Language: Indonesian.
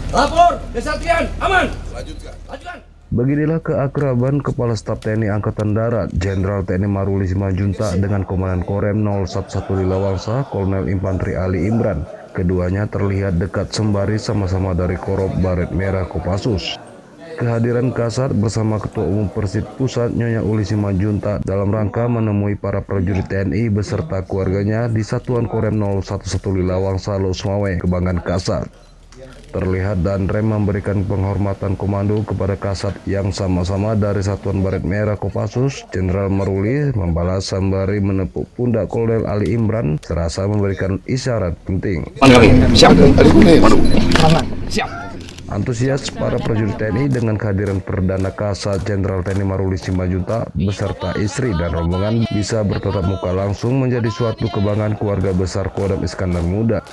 Lapor, Desatrian, aman. Lanjutkan. Beginilah keakraban Kepala Staf TNI Angkatan Darat Jenderal TNI Maruli Simanjuntak dengan Komandan Korem 011 Lilawangsa Kolonel Infanteri Ali Imran. Keduanya terlihat dekat sembari sama-sama dari Korop Baret Merah Kopassus. Kehadiran Kasat bersama Ketua Umum Persib Pusat Nyonya Uli Simanjuntak dalam rangka menemui para prajurit TNI beserta keluarganya di Satuan Korem 011 Lilawangsa Losmawe, Kebanggaan Kasat. Terlihat Danrem memberikan penghormatan komando kepada Kasat yang sama-sama dari Satuan Baret Merah Kopassus. Jenderal Maruli membalas sembari menepuk pundak Kolonel Ali Imran serasa memberikan isyarat penting. Antusias para prajurit TNI dengan kehadiran Perdana Kasat Jenderal TNI Maruli Simanjuntak beserta istri dan rombongan bisa bertatap muka langsung menjadi suatu kebanggaan keluarga besar Kodam Iskandar Muda.